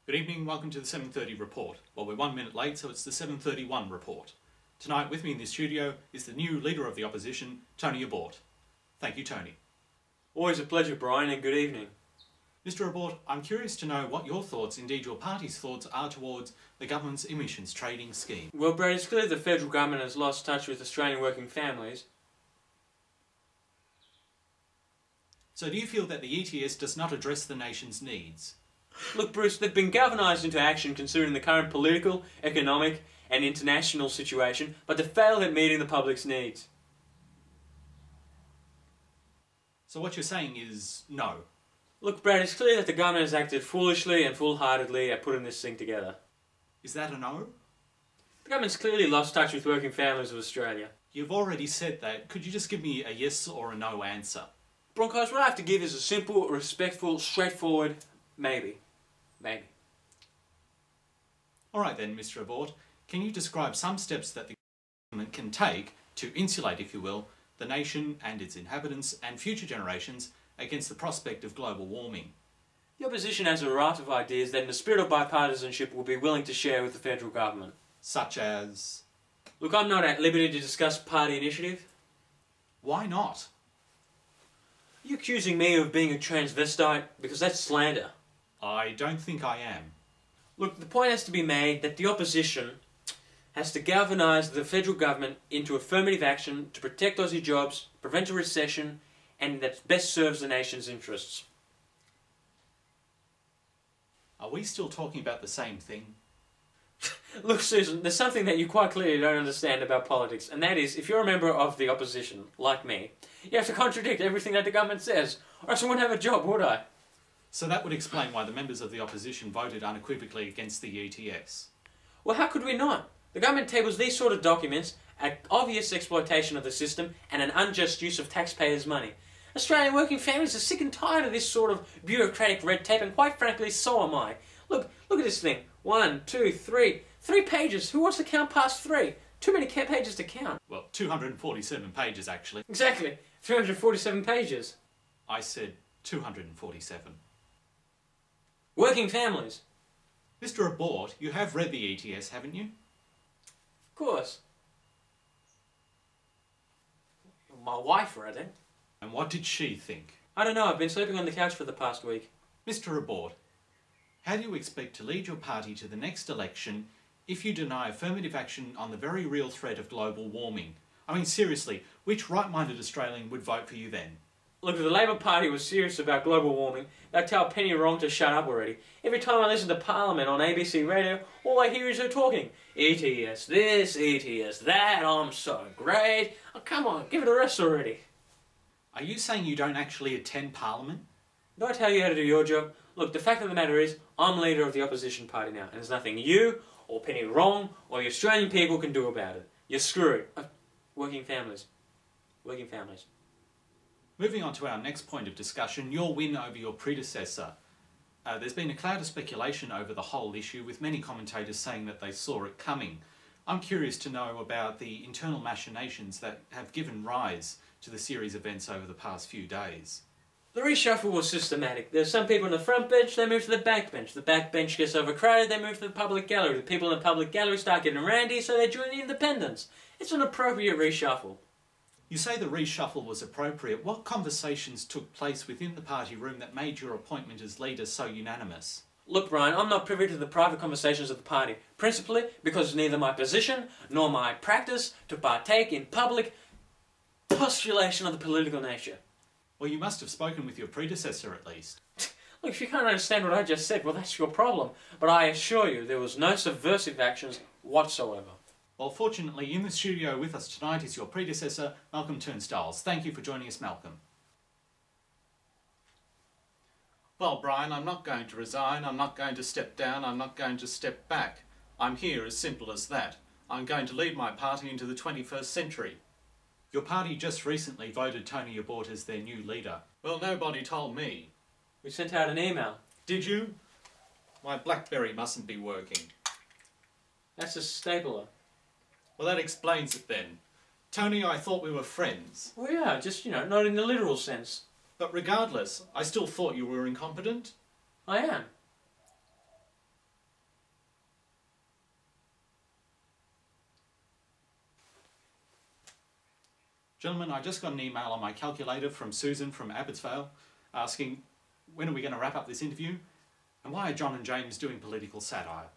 Good evening, welcome to the 7:30 report. Well, we're 1 minute late, so it's the 7:31 report. Tonight with me in the studio is the new Leader of the Opposition, Tony Abbott. Thank you, Tony. Always a pleasure, Brian, and good evening. Mr. Abbott, I'm curious to know what your thoughts, indeed your party's thoughts, are towards the government's emissions trading scheme. Well, Brad, it's clear the federal government has lost touch with Australian working families. So do you feel that the ETS does not address the nation's needs? Look, Bruce, they've been galvanised into action considering the current political, economic and international situation, but they've failed at meeting the public's needs. So what you're saying is no? Look, Brad, it's clear that the government has acted foolishly and foolhardily at putting this thing together. Is that a no? The government's clearly lost touch with working families of Australia. You've already said that. Could you just give me a yes or a no answer? Broncos, what I have to give is a simple, respectful, straightforward maybe. Maybe. Alright then, Mr. Abbott, can you describe some steps that the government can take to insulate, if you will, the nation and its inhabitants and future generations against the prospect of global warming? The opposition has a raft of ideas that in the spirit of bipartisanship will be willing to share with the federal government. Such as? Look, I'm not at liberty to discuss party initiative. Why not? Are you accusing me of being a transvestite? Because that's slander. I don't think I am. Look, the point has to be made that the opposition has to galvanise the federal government into affirmative action to protect Aussie jobs, prevent a recession, and that best serves the nation's interests. Are we still talking about the same thing? Look, Susan, there's something that you quite clearly don't understand about politics, and that is, if you're a member of the opposition, like me, you have to contradict everything that the government says, or else I wouldn't have a job, would I? So that would explain why the members of the opposition voted unequivocally against the ETS. Well, how could we not? The government tables these sort of documents at obvious exploitation of the system and an unjust use of taxpayers' money. Australian working families are sick and tired of this sort of bureaucratic red tape, and quite frankly, so am I. Look at this thing. 1, 2, 3. 3 pages. Who wants to count past 3? Too many pages to count. Well, 247 pages actually. Exactly. 347 pages. I said 247. Working families. Mr. Abbott, you have read the ETS, haven't you? Of course. My wife read it. And what did she think? I don't know, I've been sleeping on the couch for the past week. Mr. Abbott, how do you expect to lead your party to the next election if you deny affirmative action on the very real threat of global warming? I mean, seriously, which right-minded Australian would vote for you then? Look, if the Labor Party was serious about global warming, they'd tell Penny Wrong to shut up already. Every time I listen to Parliament on ABC radio, all I hear is her talking. ETS this, ETS that, I'm so great. Oh, come on, give it a rest already. Are you saying you don't actually attend Parliament? Did I tell you how to do your job? Look, the fact of the matter is, I'm leader of the opposition party now, and there's nothing you, or Penny Wrong, or the Australian people can do about it. You're screwed. Working families. Working families. Moving on to our next point of discussion, your win over your predecessor. There's been a cloud of speculation over the whole issue, with many commentators saying that they saw it coming. I'm curious to know about the internal machinations that have given rise to the series of events over the past few days. The reshuffle was systematic. There's some people on the front bench, they move to the back bench. The back bench gets overcrowded, they move to the public gallery. The people in the public gallery start getting randy, so they join the independents. It's an appropriate reshuffle. You say the reshuffle was appropriate. What conversations took place within the party room that made your appointment as leader so unanimous? Look, Brian, I'm not privy to the private conversations of the party, principally because it's neither my position nor my practice to partake in public postulation of the political nature. Well, you must have spoken with your predecessor at least. Look, if you can't understand what I just said, well, that's your problem. But I assure you, there was no subversive actions whatsoever. Well, fortunately, in the studio with us tonight is your predecessor, Malcolm Turnstiles. Thank you for joining us, Malcolm. Well, Brian, I'm not going to resign, I'm not going to step down, I'm not going to step back. I'm here, as simple as that. I'm going to lead my party into the 21st century. Your party just recently voted Tony Abbott as their new leader. Well, nobody told me. We sent out an email. Did you? My BlackBerry mustn't be working. That's a stapler. Well, that explains it then. Tony, I thought we were friends. Well, yeah, just, not in the literal sense. But regardless, I still thought you were incompetent. I am. Gentlemen, I just got an email on my calculator from Susan from Abbotsvale asking when are we going to wrap up this interview and why are John and James doing political satire?